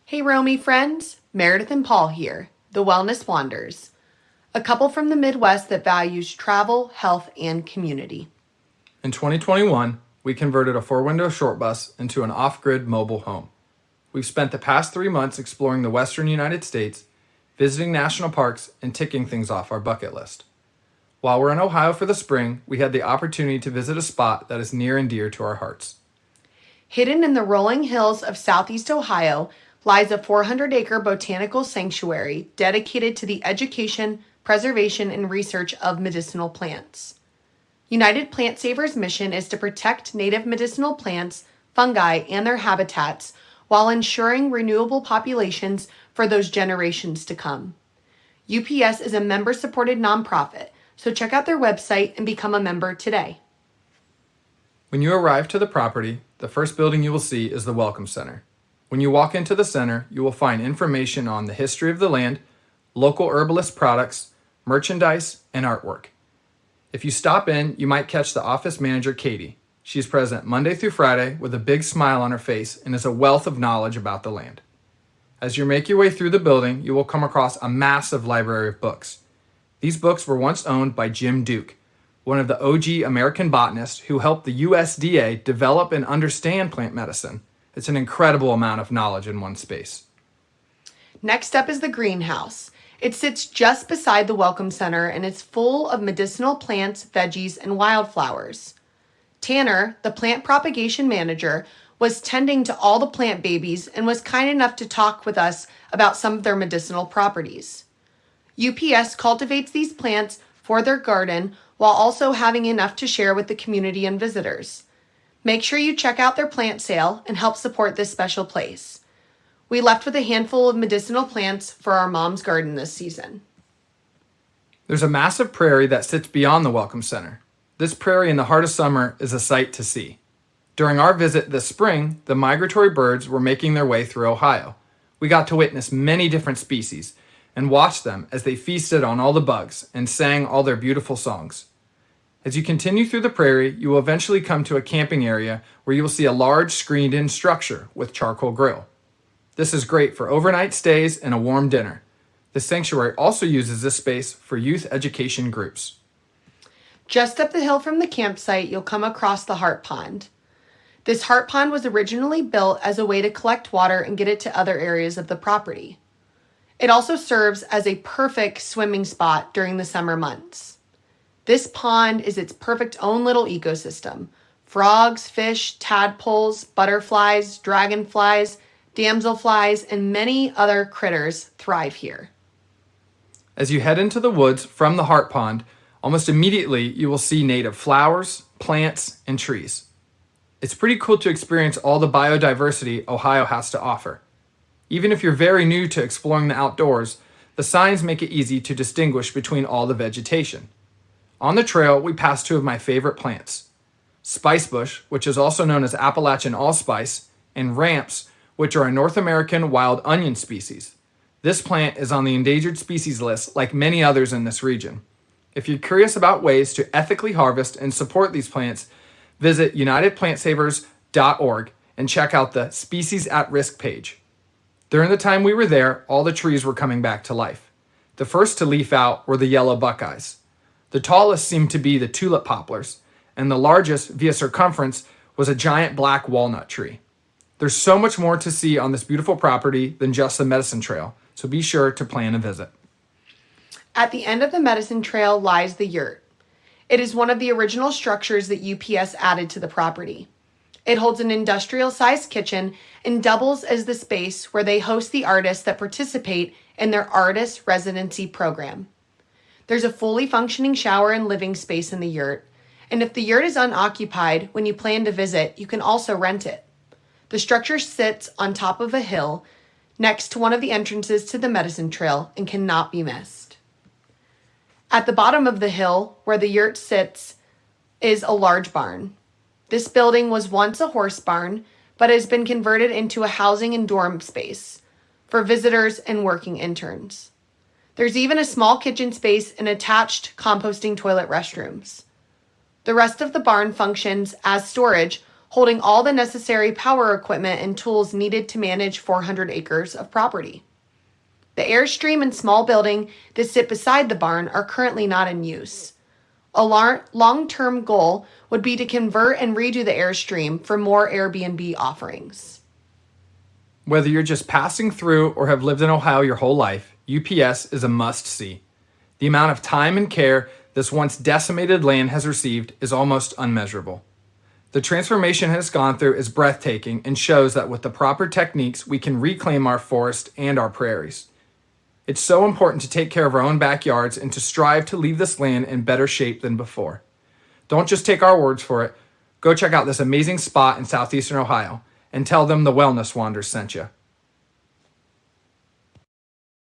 Hey Romy friends, Meredith and Paul here, the Wellness Wanderers, a couple from the Midwest that values travel, health, and community. In 2021, we converted a four-window short bus into an off-grid mobile home. We've spent the past 3 months exploring the western United States, visiting national parks, and ticking things off our bucket list. While we're in Ohio for the spring, we had the opportunity to visit a spot that is near and dear to our hearts. Hidden in the rolling hills of southeast Ohio lies a 400-acre botanical sanctuary dedicated to the education, preservation, and research of medicinal plants. United Plant Savers' mission is to protect native medicinal plants, fungi, and their habitats while ensuring renewable populations for those generations to come. UPS is a member-supported nonprofit, so check out their website and become a member today. When you arrive to the property, the first building you will see is the Welcome Center. When you walk into the center, you will find information on the history of the land, local herbalist products, merchandise, and artwork. If you stop in, you might catch the office manager, Katie. She's present Monday through Friday with a big smile on her face and is a wealth of knowledge about the land. As you make your way through the building, you will come across a massive library of books. These books were once owned by Jim Duke, one of the OG American botanists who helped the USDA develop and understand plant medicine. It's an incredible amount of knowledge in one space. Next up is the greenhouse. It sits just beside the Welcome Center and is full of medicinal plants, veggies, and wildflowers. Tanner, the plant propagation manager, was tending to all the plant babies and was kind enough to talk with us about some of their medicinal properties. UPS cultivates these plants for their garden while also having enough to share with the community and visitors. Make sure you check out their plant sale and help support this special place. We left with a handful of medicinal plants for our mom's garden this season. There's a massive prairie that sits beyond the Welcome Center. This prairie in the heart of summer is a sight to see. During our visit this spring, the migratory birds were making their way through Ohio. We got to witness many different species and watch them as they feasted on all the bugs and sang all their beautiful songs. As you continue through the prairie, you will eventually come to a camping area where you will see a large screened-in structure with charcoal grill. This is great for overnight stays and a warm dinner. The sanctuary also uses this space for youth education groups. Just up the hill from the campsite, you'll come across the Heart Pond. This Heart Pond was originally built as a way to collect water and get it to other areas of the property. It also serves as a perfect swimming spot during the summer months. This pond is its perfect own little ecosystem. Frogs, fish, tadpoles, butterflies, dragonflies, damselflies, and many other critters thrive here. As you head into the woods from the Heart Pond, almost immediately you will see native flowers, plants, and trees. It's pretty cool to experience all the biodiversity Ohio has to offer. Even if you're very new to exploring the outdoors, the signs make it easy to distinguish between all the vegetation. On the trail, we passed two of my favorite plants: spicebush, which is also known as Appalachian allspice, and ramps, which are a North American wild onion species. This plant is on the endangered species list like many others in this region. If you're curious about ways to ethically harvest and support these plants, visit unitedplantsavers.org and check out the Species at Risk page. During the time we were there, all the trees were coming back to life. The first to leaf out were the yellow buckeyes. The tallest seemed to be the tulip poplars, and the largest, via circumference, was a giant black walnut tree. There's so much more to see on this beautiful property than just the medicine trail, so be sure to plan a visit. At the end of the medicine trail lies the yurt. It is one of the original structures that UPS added to the property. It holds an industrial-sized kitchen and doubles as the space where they host the artists that participate in their artist residency program. There's a fully functioning shower and living space in the yurt, and if the yurt is unoccupied when you plan to visit, you can also rent it. The structure sits on top of a hill next to one of the entrances to the medicine trail and cannot be missed. At the bottom of the hill, where the yurt sits, is a large barn. This building was once a horse barn, but has been converted into a housing and dorm space for visitors and working interns. There's even a small kitchen space and attached composting toilet restrooms. The rest of the barn functions as storage, holding all the necessary power equipment and tools needed to manage 400 acres of property. The Airstream and small building that sit beside the barn are currently not in use. A long-term goal would be to convert and redo the Airstream for more Airbnb offerings. Whether you're just passing through or have lived in Ohio your whole life, UPS is a must-see. The amount of time and care this once decimated land has received is almost unmeasurable. The transformation it has gone through is breathtaking and shows that with the proper techniques, we can reclaim our forest and our prairies. It's so important to take care of our own backyards and to strive to leave this land in better shape than before. Don't just take our words for it. Go check out this amazing spot in southeastern Ohio and tell them the Wellness Wanderers sent you.